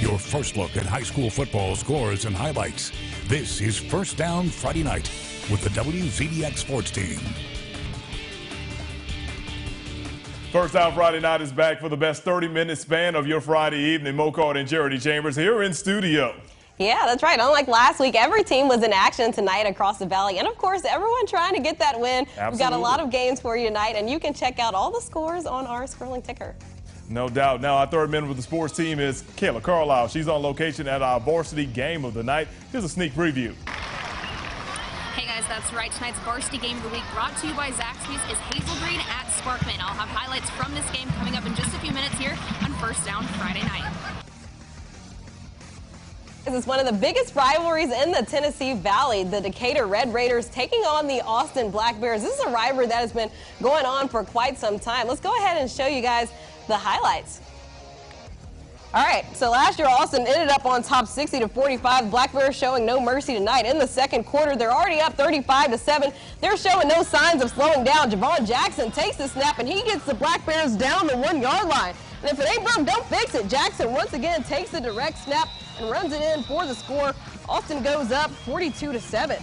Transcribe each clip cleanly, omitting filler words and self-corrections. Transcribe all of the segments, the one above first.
Your first look at high school football scores and highlights. This is First Down Friday Night with the WZDX Sports Team. First Down Friday Night is back for the best 30-minute span of your Friday evening. Mo Card and Charity Chambers here in studio. Yeah, that's right. Unlike last week, every team was in action tonight across the valley. And, of course, everyone trying to get that win. Absolutely. We've got a lot of games for you tonight, and you can check out all the scores on our scrolling ticker. No doubt. Now, our third member of the sports team is Kayla Carlisle. She's on location at our varsity game of the night. Here's a sneak preview. Hey guys, that's right. Tonight's varsity game of the week brought to you by Zaxby's is Hazel Green at Sparkman. I'll have highlights from this game coming up in just a few minutes here on First Down Friday Night. This is one of the biggest rivalries in the Tennessee Valley. The Decatur Red Raiders taking on the Austin Black Bears. This is a rivalry that has been going on for quite some time. Let's go ahead and show you guys the highlights. All right, so last year Austin ended up on top 60-45. Black Bears showing no mercy tonight. In the second quarter, they're already up 35-7. They're showing no signs of slowing down. Javon Jackson takes the snap, and he gets the Black Bears down the 1 yard line. And if it ain't broke, don't fix it. Jackson once again takes the direct snap and runs it in for the score. Austin goes up 42-7.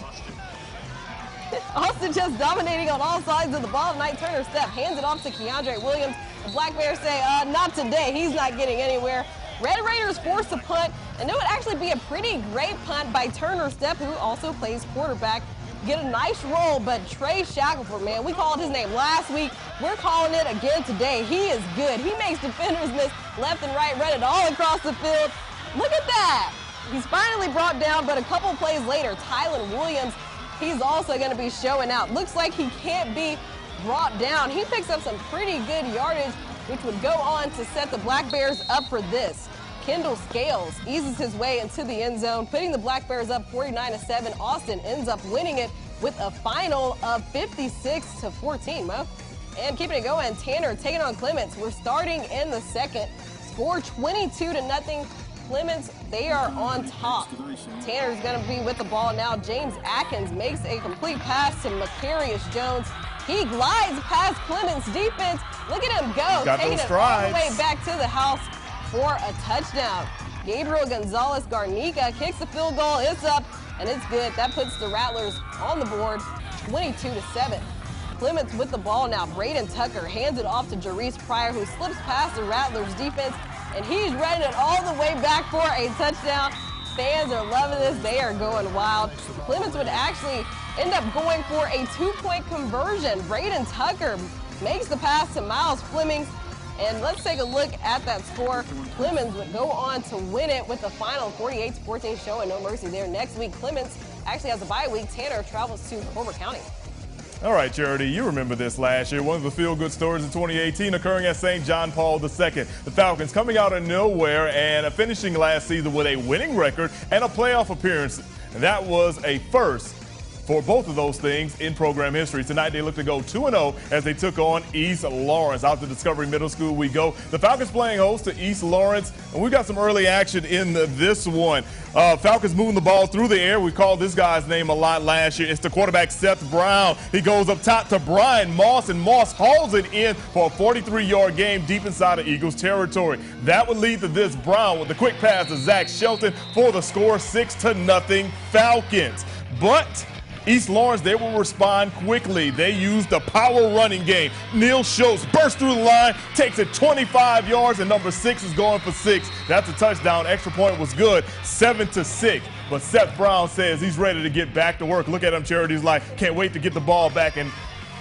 Austin just dominating on all sides of the ball tonight. Turner Step hands it off to Keandre Williams. The Black Bears say, not today. He's not getting anywhere. Red Raiders forced a punt, and it would actually be a pretty great punt by Turner Step, who also plays quarterback. Get a nice roll, but Trey Shackelford, man, we called his name last week. We're calling it again today. He is good. He makes defenders miss left and right, run it all across the field. Look at that. He's finally brought down, but a couple plays later, Tylen Williams, he's also going to be showing out. Looks like he can't be brought down. He picks up some pretty good yardage, which would go on to set the Black Bears up for this. Kendall Scales eases his way into the end zone, putting the Black Bears up 49-7. Austin ends up winning it with a final of 56-14, Mo. And keeping it going, Tanner taking on Clements. We're starting in the second. Score 22-0. Clements, they are on top. Tanner's going to be with the ball now. James Atkins makes a complete pass to Macarius Jones. He glides past Clements' defense. Look at him go, taking it all the way back to the house for a touchdown. Gabriel Gonzalez Garnica kicks the field goal. It's up, and it's good. That puts the Rattlers on the board, 22-7. Clements with the ball now. Braden Tucker hands it off to Jarice Pryor, who slips past the Rattlers defense, and he's running it all the way back for a touchdown. Fans are loving this. They are going wild. Clements would actually end up going for a 2-point conversion. Braden Tucker makes the pass to Miles Fleming. And let's take a look at that score. Clemens would go on to win it with the final 48-14, showing no mercy there. Next week, Clemens actually has a bye week. Tanner travels to Culver County. All right, Charity, you remember this last year. One of the feel-good stories in 2018 occurring at St. John Paul II. The Falcons coming out of nowhere and finishing last season with a winning record and a playoff appearance. And that was a first for both of those things in program history. Tonight they look to go 2-0 as they took on East Lawrence. Out to Discovery Middle School we go. The Falcons playing host to East Lawrence, and we've got some early action in this one. Falcons moving the ball through the air. We called this guy's name a lot last year. It's the quarterback Seth Brown. He goes up top to Brian Moss, and Moss hauls it in for a 43-yard game deep inside of Eagles territory. That would lead to this. Brown with the quick pass to Zach Shelton for the score, 6-0 Falcons. But East Lawrence, they will respond quickly. They use the power running game. Neil Schultz bursts through the line, takes it 25 yards, and number 6 is going for 6. That's a touchdown. Extra point was good, 7-6. But Seth Brown says he's ready to get back to work. Look at him, Charity. He's like, can't wait to get the ball back. And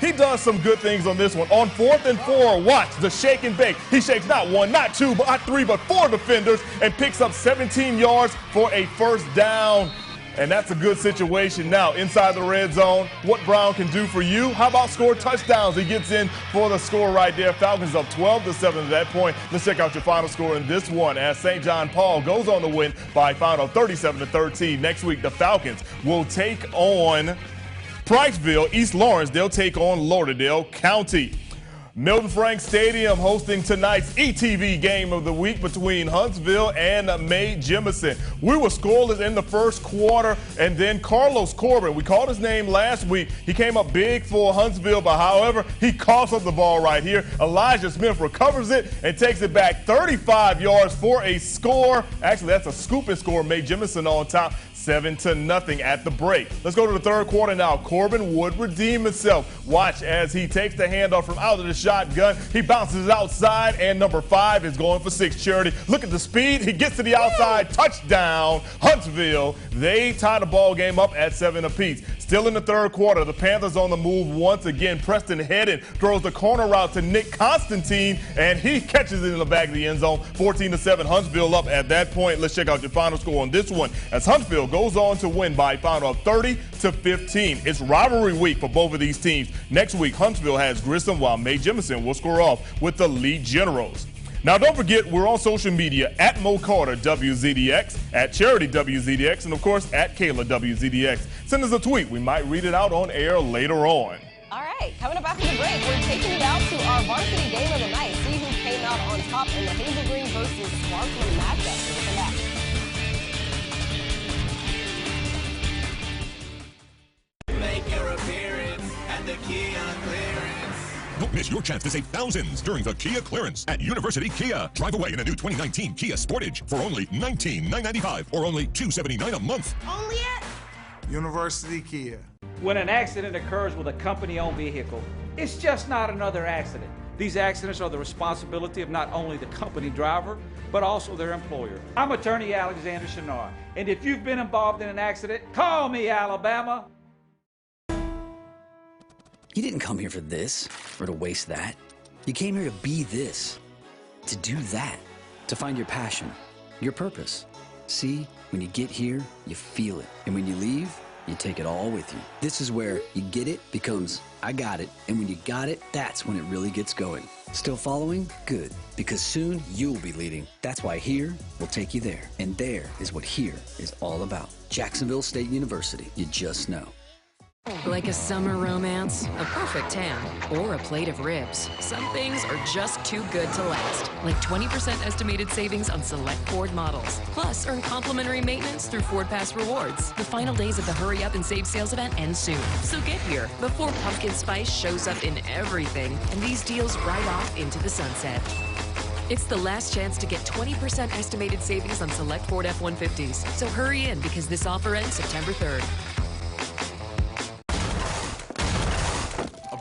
he does some good things on this one. On 4th and 4, watch the shake and bake. He shakes not 1, not 2, but not 3, but 4 defenders and picks up 17 yards for a first down. And that's a good situation now inside the red zone. What Brown can do for you, how about score touchdowns? He gets in for the score right there. Falcons up 12-7 at that point. Let's check out your final score in this one as St. John Paul goes on to win by a final 37-13. Next week, the Falcons will take on Priceville. East Lawrence, they'll take on Lauderdale County. Milton Frank Stadium hosting tonight's ETV game of the week between Huntsville and May Jemison. We were scoreless in the first quarter, and then Carlos Corbin, we called his name last week. He came up big for Huntsville, but however, he coughs up the ball right here. Elijah Smith recovers it and takes it back 35 yards for a score. Actually, that's a scooping score. May Jemison on top, 7-0 at the break. Let's go to the third quarter now. Corbin would redeem himself. Watch as he takes the handoff from out of the shotgun. He bounces outside, and number 5 is going for 6. Charity, look at the speed. He gets to the outside. Touchdown, Huntsville. They tie the ball game up at 7 apiece. Still in the third quarter, the Panthers on the move once again. Preston Hedden throws the corner route to Nick Constantine, and he catches it in the back of the end zone. 14-7, Huntsville up at that point. Let's check out your final score on this one as Huntsville goes on to win by a final of 30-15. It's rivalry week for both of these teams. Next week, Huntsville has Grissom, while May Jemison will score off with the Lee Generals. Now, don't forget, we're on social media at Mo Carter WZDX, at Charity WZDX, and of course at Kayla WZDX. Send us a tweet. We might read it out on air later on. All right, coming up after the break, we're taking it out to our varsity game of the night. See who came out on top in the Hazel Green versus Sparkman matchup. We'll come back. Make your appearance at the Kia clearance. Don't miss your chance to save thousands during the Kia clearance at University Kia. Drive away in a new 2019 Kia Sportage for only $19,995 or only $279 a month. Only at University Kia. When an accident occurs with a company-owned vehicle, it's just not another accident. These accidents are the responsibility of not only the company driver, but also their employer. I'm attorney Alexander Shinar, and if you've been involved in an accident, call me, Alabama. You didn't come here for this, or to waste that. You came here to be this, to do that, to find your passion, your purpose. See, when you get here, you feel it. And when you leave, you take it all with you. This is where you get it becomes, I got it. And when you got it, that's when it really gets going. Still following? Good. Because soon you'll be leading. That's why here will take you there. And there is what here is all about. Jacksonville State University. You just know. Like a summer romance, a perfect tan, or a plate of ribs. Some things are just too good to last. Like 20% estimated savings on select Ford models. Plus, earn complimentary maintenance through Ford Pass Rewards. The final days of the Hurry Up and Save sales event end soon. So get here before pumpkin spice shows up in everything and these deals ride off into the sunset. It's the last chance to get 20% estimated savings on select Ford F-150s. So hurry in because this offer ends September 3rd.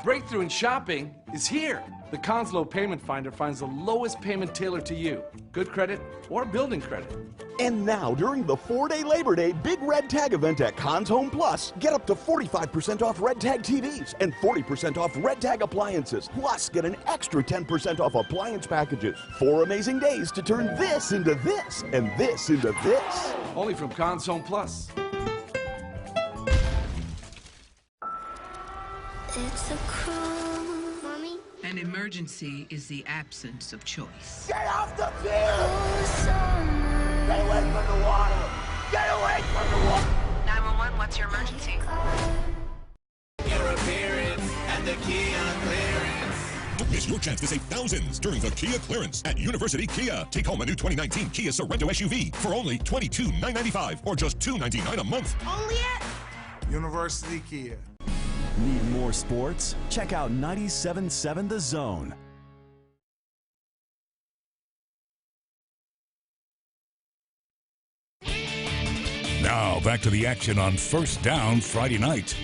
Breakthrough in shopping is here. The Conn's Low Payment Finder finds the lowest payment tailored to you. Good credit or building credit. And now, during the 4-day Labor Day Big Red Tag event at Conn's Home Plus, get up to 45% off Red Tag TVs and 40% off Red Tag appliances. Plus, get an extra 10% off appliance packages. 4 amazing days to turn this into this and this into this. Only from Conn's Home Plus. It's a cruel, Mommy. An emergency is the absence of choice. Get off the field! Get away from the water! Get away from the water! 911, what's your emergency? Your appearance at the Kia clearance. Don't miss your chance to save thousands during the Kia clearance at University Kia. Take home a new 2019 Kia Sorento SUV for only $22,995 or just $299 a month. Only at University Kia. Need more sports? Check out 97.7 The Zone. Now back to the action on First Down Friday night.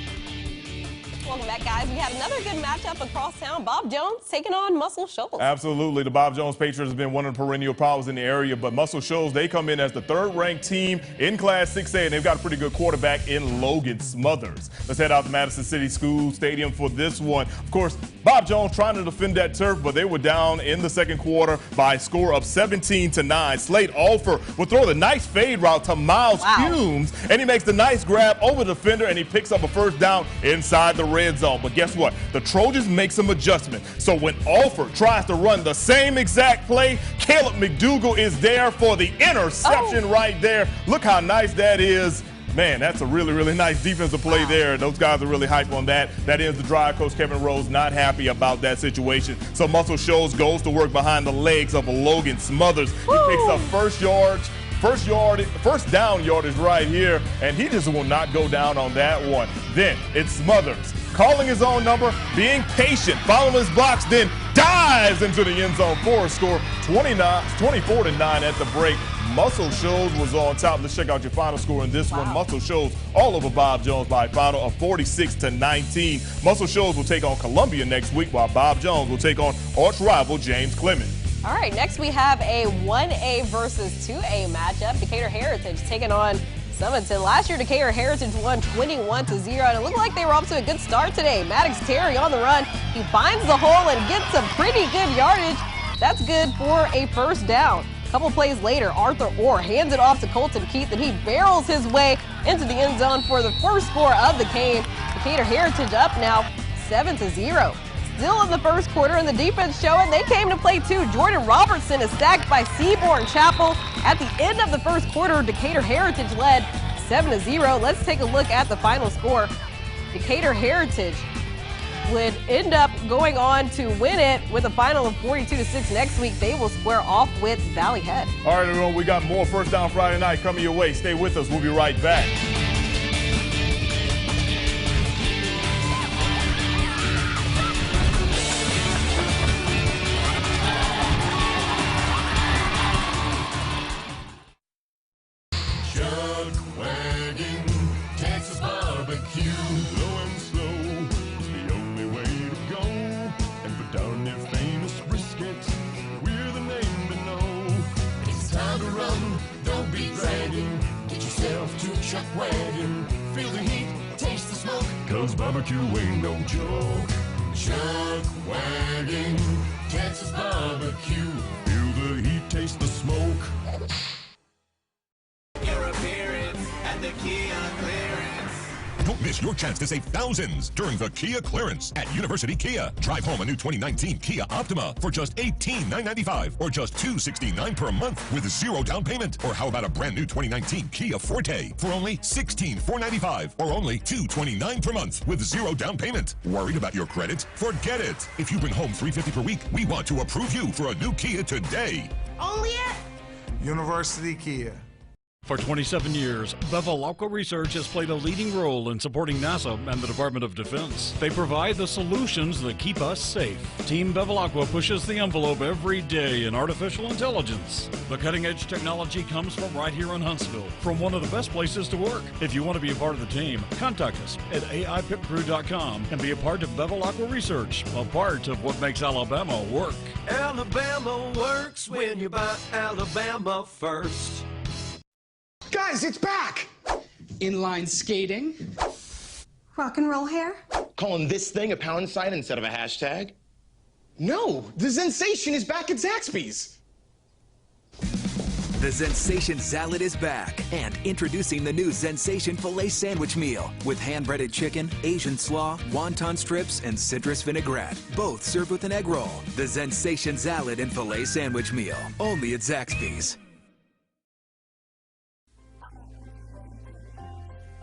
Welcome back, guys. We had another good matchup across town. Bob Jones taking on Muscle Shoals. Absolutely. The Bob Jones Patriots have been one of the perennial problems in the area, but Muscle Shoals, they come in as the 3rd-ranked team in Class 6A, and they've got a pretty good quarterback in Logan Smothers. Let's head out to Madison City School Stadium for this one. Of course, Bob Jones trying to defend that turf, but they were down in the second quarter by a score of 17-9. Slade Alford will throw the nice fade route to Miles Humes, and he makes the nice grab over the defender, and he picks up a first down inside the red zone. But guess what? The Trojans make some adjustments. So when Alford tries to run the same exact play, Caleb McDougal is there for the interception right there. Look how nice that is. Man, that's a really, really nice defensive play there. Those guys are really hype on that. That ends the drive. Coach Kevin Rose not happy about that situation. So Muscle Shoals goes to work behind the legs of Logan Smothers. He picks up first down yardage right here, and he just will not go down on that one. Then it's Smothers calling his own number, being patient, following his blocks, then dives into the end zone for a score, 24-9 at the break. Muscle Shoals was on top. Let's check out your final score in this one. Muscle Shoals all over Bob Jones by a final of 46-19. Muscle Shoals will take on Columbia next week, while Bob Jones will take on arch rival James Clemens. All right, next we have a 1A versus 2A matchup. Decatur Heritage taking on Summerton. Last year, Decatur Heritage won 21-0, and it looked like they were off to a good start today. Maddox Terry on the run. He finds the hole and gets some pretty good yardage. That's good for a first down. A couple plays later, Arthur Orr hands it off to Colton Keith, and he barrels his way into the end zone for the first score of the game. Decatur Heritage up now 7-0. Still in the first quarter, and the defense showing they came to play too. Jordan Robertson is sacked by Seaborn Chapel. At the end of the first quarter, Decatur Heritage led 7-0. Let's take a look at the final score. Decatur Heritage would end up going on to win it with a final of 42-6 next week. They will square off with Valley Head. All right, everyone, we got more First Down Friday night coming your way. Stay with us. We'll be right back. Barbecue ain't no joke. Chuck Wagon, Texas barbecue. Feel the heat, taste the smoke. Your appearance at the Kia clearance. Don't miss your chance to save thousands during the Kia clearance at University Kia. Drive home a new 2019 Kia Optima for just $18,995 or just $269 per month with zero down payment. Or how about a brand new 2019 Kia Forte for only $16,495 or only $229 per month with zero down payment. Worried about your credit? Forget it. If you bring home $350 per week, we want to approve you for a new Kia today. Only at University Kia. For 27 years, Bevilacqua Research has played a leading role in supporting NASA and the Department of Defense. They provide the solutions that keep us safe. Team Bevilacqua pushes the envelope every day in artificial intelligence. The cutting-edge technology comes from right here in Huntsville, from one of the best places to work. If you want to be a part of the team, contact us at aipipcrew.com and be a part of Bevilacqua Research, a part of what makes Alabama work. Alabama works when you buy Alabama first. Guys, it's back! Inline skating. Rock and roll hair. Calling this thing a pound sign instead of a hashtag. No, the Zensation is back at Zaxby's. The Zensation Salad is back, and introducing the new Zensation Filet Sandwich Meal with hand-breaded chicken, Asian slaw, wonton strips, and citrus vinaigrette. Both served with an egg roll. The Zensation Salad and Filet Sandwich Meal, only at Zaxby's.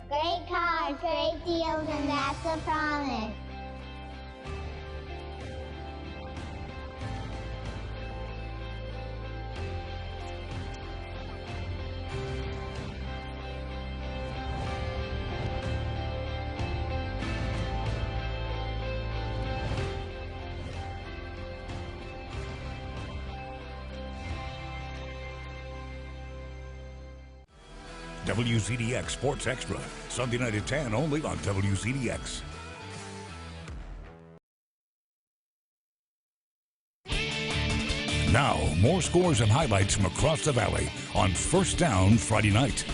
Great cars, great deals, and that's a promise. WZDX Sports Extra, Sunday night at 10, only on WZDX. Now, more scores and highlights from across the valley on First Down Friday night.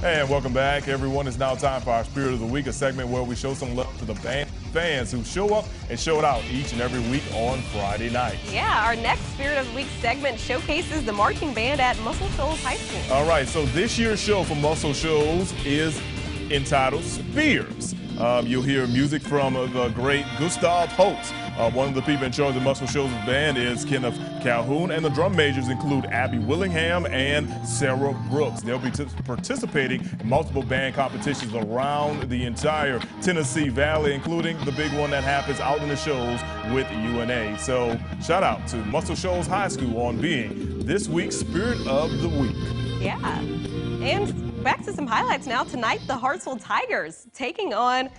And welcome back, everyone. It's now time for our Spirit of the Week, a segment where we show some love to the band fans who show up and show it out each and every week on Friday night. Yeah, our next Spirit of the Week segment showcases the marching band at Muscle Shoals High School. All right, so this year's show for Muscle Shoals is entitled Spears. You'll hear music from the great Gustav Holtz. One of the people in charge of Muscle Shoals' band is Kenneth Calhoun, and the drum majors include Abby Willingham and Sarah Brooks. They'll be participating in multiple band competitions around the entire Tennessee Valley, including the big one that happens out in the Shoals with UNA. So shout out to Muscle Shoals High School on being this week's Spirit of the Week. Yeah, and back to some highlights now. Tonight, the Huntsville Tigers taking on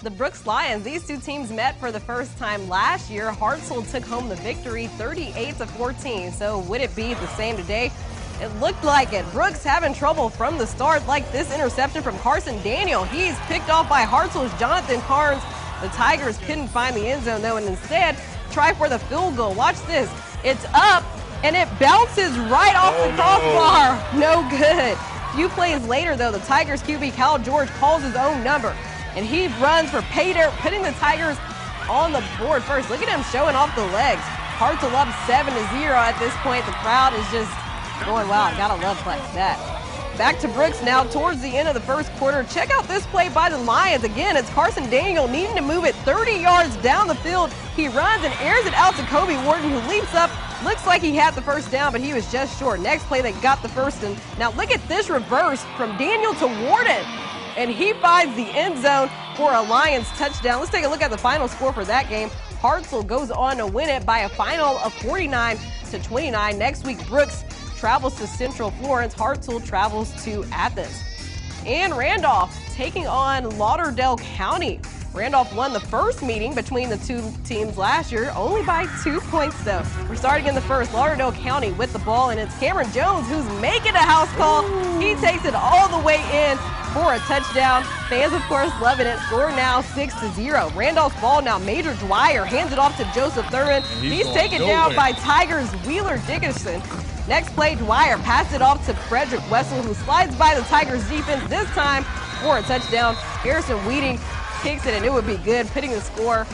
the Brooks Lions. These two teams met for the first time last year. Huntsville took home the victory 38-14. So would it be the same today? It looked like it. Brooks having trouble from the start, like this interception from Carson Daniel. He's picked off by Huntsville's Jonathan Carnes. The Tigers couldn't find the end zone though, and instead try for the field goal. Watch this. It's up and it bounces right off the crossbar. No good. A few plays later though, the Tigers QB Cal George calls his own number, and he runs for pay dirt, putting the Tigers on the board first. Look at him showing off the legs. Huntsville up 7-0 at this point. The crowd is just going wild. Gotta love plays like that. Back to Brooks now towards the end of the first quarter. Check out this play by the Lions. Again, it's Carson Daniel needing to move it 30 yards down the field. He runs and airs it out to Kobe Wharton, who leaps up. Looks like he had the first down, but he was just short. Next play, they got the first. And now look at this reverse from Daniel to Wharton, and he finds the end zone for a Lions touchdown. Let's take a look at the final score for that game. Huntsville goes on to win it by a final of 49-29. Next week, Brooks travels to Central Florence. Huntsville travels to Athens. And Randolph taking on Lauderdale County. Randolph won the first meeting between the two teams last year, only by 2 points though. We're starting in the first. Lauderdale County with the ball, and it's Cameron Jones who's making a house call. He takes it all the way in for a touchdown. Fans, of course, loving it. Score now 6-0. Randolph's ball now. Major Dwyer hands it off to Joseph Thurman. He's taken down by Tigers' Wheeler Dickerson. Next play, Dwyer passed it off to Frederick Wessel, who slides by the Tigers' defense this time for a touchdown. Harrison Weeding kicks it, and it would be good, putting the score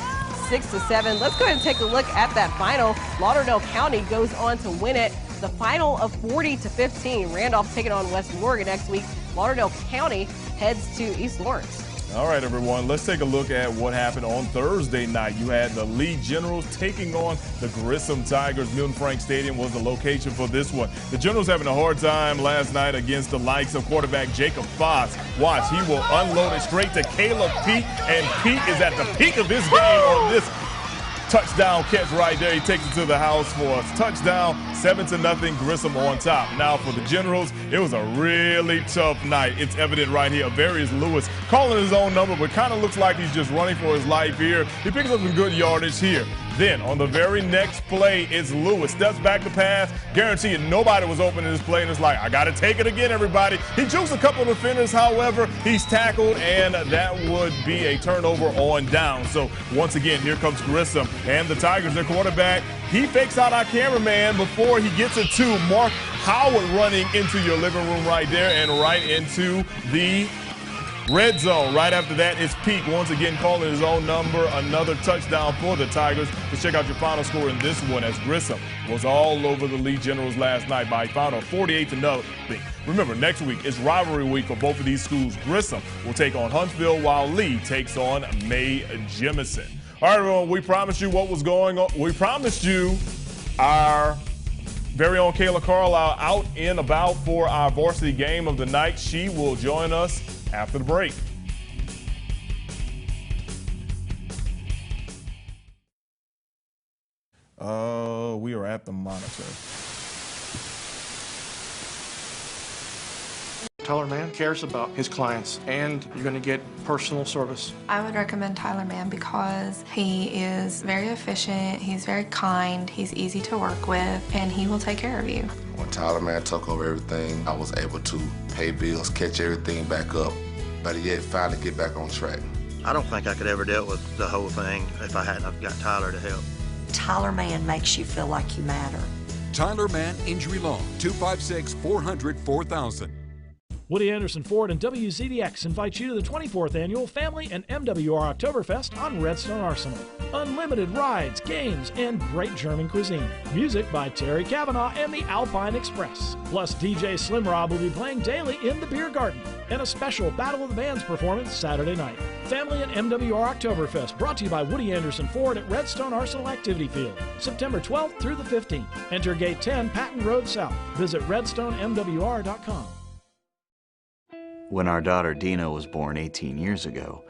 6-7. Let's go ahead and take a look at that final. Lauderdale County goes on to win it, the final of 40-15. Randolph taking on West Morgan next week. Lauderdale County heads to East Lawrence. All right, everyone, let's take a look at what happened on Thursday night. You had the Lee Generals taking on the Grissom Tigers. Milton Frank Stadium was the location for this one. The Generals having a hard time last night against the likes of quarterback Jacob Foss. Watch, he will unload it straight to Caleb Peak, and Peak is at the peak of his game on this touchdown catch right there. He takes it to the house for a touchdown, 7-0, Grissom on top. Now for the Generals, it was a really tough night. It's evident right here. Avarius Lewis calling his own number, but kind of looks like he's just running for his life here. He picks up some good yardage here. Then on the very next play, it's Lewis. Steps back to pass. Guarantee you nobody was open in this play, and it's like, I got to take it again, everybody. He jukes a couple of defenders, however. He's tackled, and that would be a turnover on down. So once again, here comes Grissom and the Tigers, their quarterback. He fakes out our cameraman before he gets it to Mark Howard, running into your living room right there and right into the red zone. Right after that, it's Peak once again calling his own number. Another touchdown for the Tigers. Let's check out your final score in this one, as Grissom was all over the Lee Generals last night by a final 48-0. Remember, next week is rivalry week for both of these schools. Grissom will take on Huntsville, while Lee takes on May Jemison. All right, everyone, we promised you what was going on. We promised you our very own Kayla Carlisle out and about for our varsity game of the night. She will join us after the break. We are at the monitor. Tyler Mann cares about his clients, and you're going to get personal service. I would recommend Tyler Mann because he is very efficient, he's very kind, he's easy to work with, and he will take care of you. When Tyler Mann took over everything, I was able to pay bills, catch everything back up, but yet finally get back on track. I don't think I could ever deal with the whole thing if I hadn't got Tyler to help. Tyler Mann makes you feel like you matter. Tyler Mann Injury Law, 256-400-4000. Woody Anderson Ford and WZDX invite you to the 24th Annual Family and MWR Oktoberfest on Redstone Arsenal. Unlimited rides, games, and great German cuisine. Music by Terry Cavanaugh and the Alpine Express. Plus, DJ Slim Rob will be playing daily in the Beer Garden. And a special Battle of the Bands performance Saturday night. Family and MWR Oktoberfest brought to you by Woody Anderson Ford at Redstone Arsenal Activity Field, September 12th through the 15th. Enter Gate 10, Patton Road South. Visit redstonemwr.com. When our daughter Dina was born 18 years ago,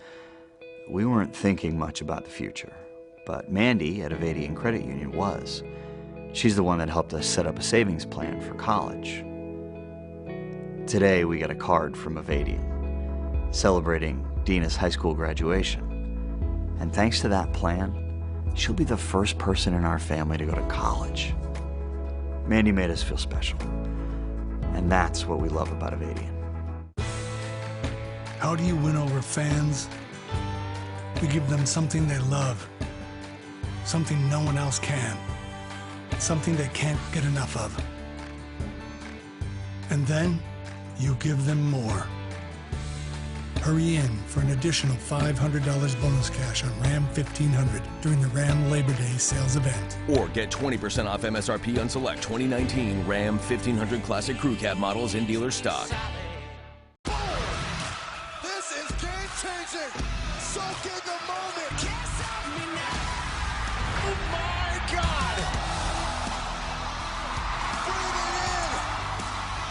we weren't thinking much about the future. But Mandy at Avadian Credit Union was. She's the one that helped us set up a savings plan for college. Today we got a card from Avadian, celebrating Dina's high school graduation. And thanks to that plan, she'll be the first person in our family to go to college. Mandy made us feel special. And that's what we love about Avadian. How do you win over fans? You give them something they love, something no one else can, something they can't get enough of. And then you give them more. Hurry in for an additional $500 bonus cash on Ram 1500 during the Ram Labor Day sales event. Or get 20% off MSRP on select 2019 Ram 1500 Classic Crew Cab models in dealer stock. This is game-changing. Soak in the moment. Can't stop me now. Oh my God. Breathe it in.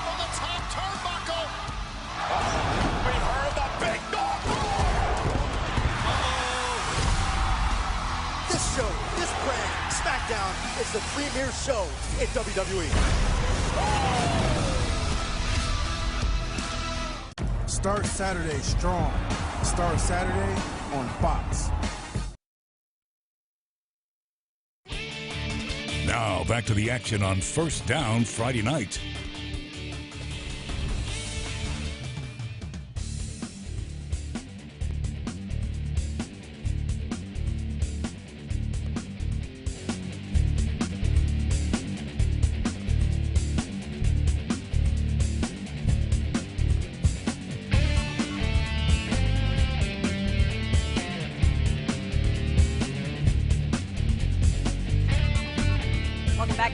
On the top turnbuckle. We heard the big knock. This show, this brand, SmackDown, is the premier show in WWE. Start Saturday strong. Start Saturday on Fox. Now back to the action on First Down Friday night.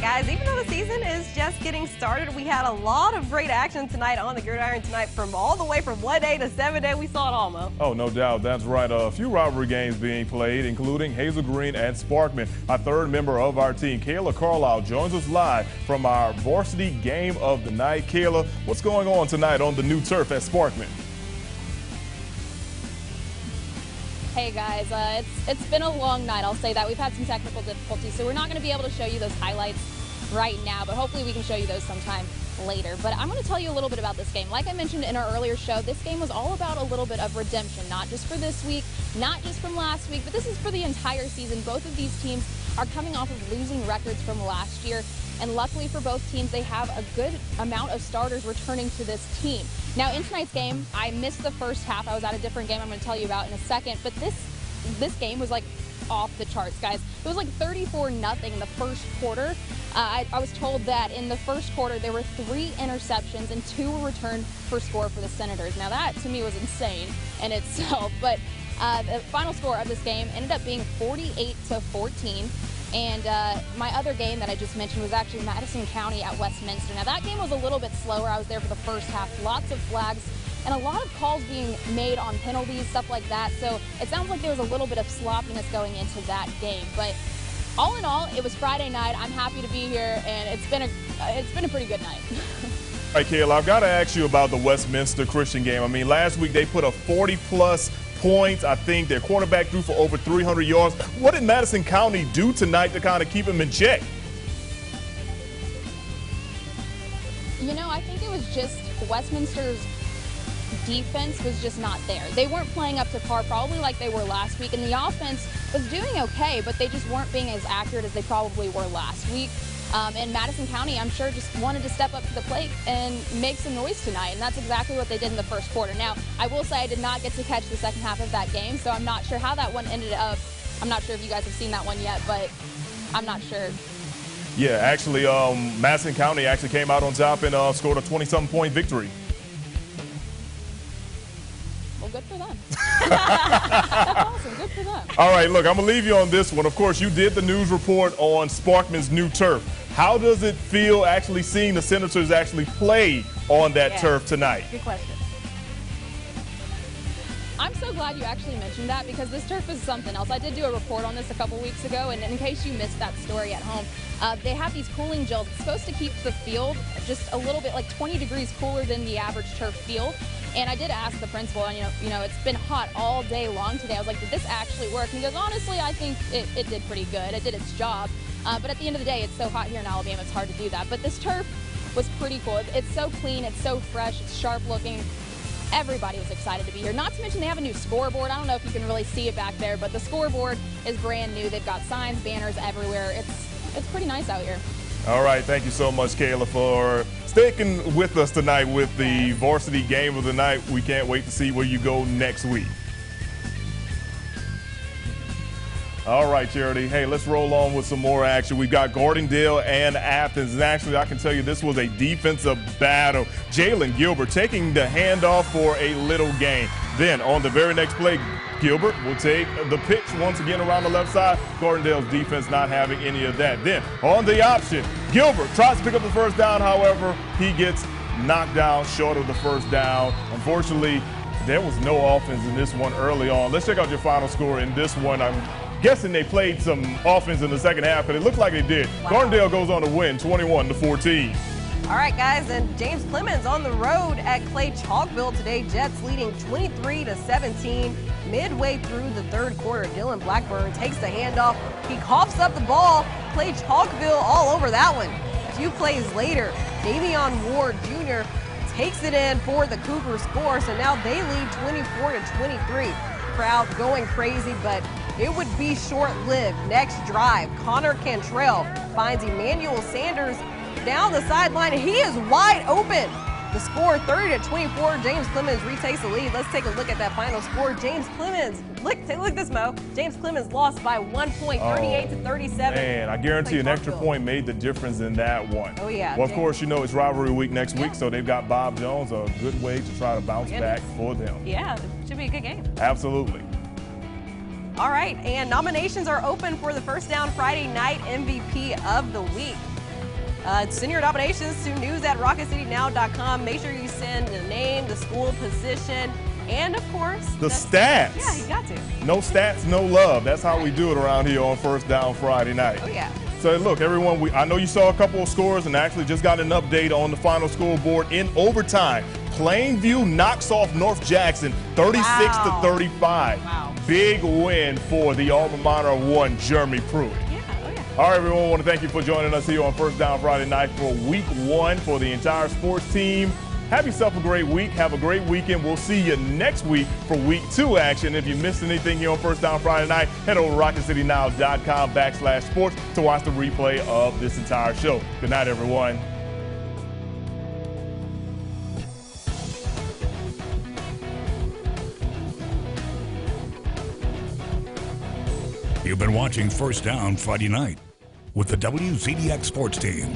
Guys, even though the season is just getting started, we had a lot of great action tonight on the Gridiron tonight, from all the way from 1A to 7A. We saw it all, Mo. Oh, no doubt. That's right. A few rivalry games being played, including Hazel Green and Sparkman. Our third member of our team, Kayla Carlisle, joins us live from our varsity game of the night. Kayla, what's going on tonight on the new turf at Sparkman? Hey guys, it's been a long night, I'll say that. We've had some technical difficulties, so we're not going to be able to show you those highlights right now, but hopefully we can show you those sometime later. But I'm going to tell you a little bit about this game. Like I mentioned in our earlier show, this game was all about a little bit of redemption, not just for this week, not just from last week, but this is for the entire season. Both of these teams are coming off of losing records from last year, and luckily for both teams, they have a good amount of starters returning to this team. Now, in tonight's game, I missed the first half. I was at a different game I'm going to tell you about in a second, but this game was like off the charts, guys. It was like 34-0 in the first quarter. I was told that in the first quarter there were 3 interceptions and 2 were returned for score for the Senators. Now that to me was insane in itself, but the final score of this game ended up being 48-14. And my other game that I just mentioned was actually Madison County at Westminster. Now that game was a little bit slower. I was there for the first half. Lots of flags and a lot of calls being made on penalties, stuff like that. So it sounds like there was a little bit of sloppiness going into that game. But all in all, it was Friday night. I'm happy to be here, and it's been a pretty good night. All right, Kayla, I've got to ask you about the Westminster Christian game. I mean, last week they put a 40-plus points. I think their quarterback threw for over 300 yards. What did Madison County do tonight to kind of keep him in check? You know, I think it was just Westminster's defense was just not there. They weren't playing up to par, probably like they were last week, and the offense was doing okay, but they just weren't being as accurate as they probably were last week. And Madison County, I'm sure, just wanted to step up to the plate and make some noise tonight, and that's exactly what they did in the first quarter. Now, I will say I did not get to catch the second half of that game, so I'm not sure how that one ended up. I'm not sure if you guys have seen that one yet, but I'm not sure. Yeah, actually, Madison County actually came out on top and scored a 20-something point victory. Well, good for them. That's awesome. Good for them. All right, look, I'm going to leave you on this one. Of course, you did the news report on Sparkman's new turf. How does it feel actually seeing the Senators actually play on that turf tonight? Good question. I'm so glad you actually mentioned that because this turf is something else. I did do a report on this a couple weeks ago, and in case you missed that story at home, they have these cooling gels. It's supposed to keep the field just a little bit, like 20 degrees cooler than the average turf field. And I did ask the principal, and you know, it's been hot all day long today. I was like, did this actually work? And he goes, honestly, I think it did pretty good. It did its job. But at the end of the day, it's so hot here in Alabama, it's hard to do that. But this turf was pretty cool. It's so clean, it's so fresh, it's sharp looking. Everybody was excited to be here. Not to mention they have a new scoreboard. I don't know if you can really see it back there, but the scoreboard is brand new. They've got signs, banners everywhere. It's pretty nice out here. All right, thank you so much, Kayla, for sticking with us tonight with the varsity game of the night. We can't wait to see where you go next week. All right, Charity. Hey, let's roll on with some more action. We've got Gardendale and Athens. And actually, I can tell you this was a defensive battle. Jalen Gilbert taking the handoff for a little gain. Then on the very next play, Gilbert will take the pitch once again around the left side. Gardendale's defense not having any of that. Then on the option, Gilbert tries to pick up the first down. However, he gets knocked down short of the first down. Unfortunately, there was no offense in this one early on. Let's check out your final score in this one. I'm guessing they played some offense in the second half, but it looked like they did. Wow. Gardendale goes on to win 21-14. All right, guys, and James Clemens on the road at Clay Chalkville today. Jets leading 23-17. Midway through the third quarter, Dylan Blackburn takes the handoff. He coughs up the ball. Clay Chalkville all over that one. A few plays later, Davion Ward Jr. takes it in for the Cougar score, so now they lead 24-23. Crowd going crazy, but it would be short-lived. Next drive, Connor Cantrell finds Emmanuel Sanders down the sideline, and he is wide open. The score 30-24. James Clemens retakes the lead. Let's take a look at that final score. James Clemens, look at this, Mo. James Clemens lost by 1 point, 38-37. Man, I guarantee an extra point made the difference in that one. Oh, yeah. Well, of course, you know it's rivalry week next week, so they've got Bob Jones, a good way to try to bounce back for them. Yeah, it should be a good game. Absolutely. All right, and nominations are open for the First Down Friday Night MVP of the Week. Send your nominations to news@rocketcitynow.com. Make sure you send the name, the school, position, and of course the stats. Yeah, you got to. No stats, no love. That's how we do it around here on First Down Friday night. Oh yeah. So look, everyone, I know you saw a couple of scores and actually just got an update on the final scoreboard in overtime. Plainview knocks off North Jackson 36-35. Wow. Big win for the alma mater of one, Jeremy Pruitt. All right, everyone, I want to thank you for joining us here on First Down Friday night for week 1 for the entire sports team. Have yourself a great week. Have a great weekend. We'll see you next week for week 2 action. If you missed anything here on First Down Friday night, head over to rocketcitynow.com/sports to watch the replay of this entire show. Good night, everyone. You've been watching First Down Friday night with the WZDX Sports Team.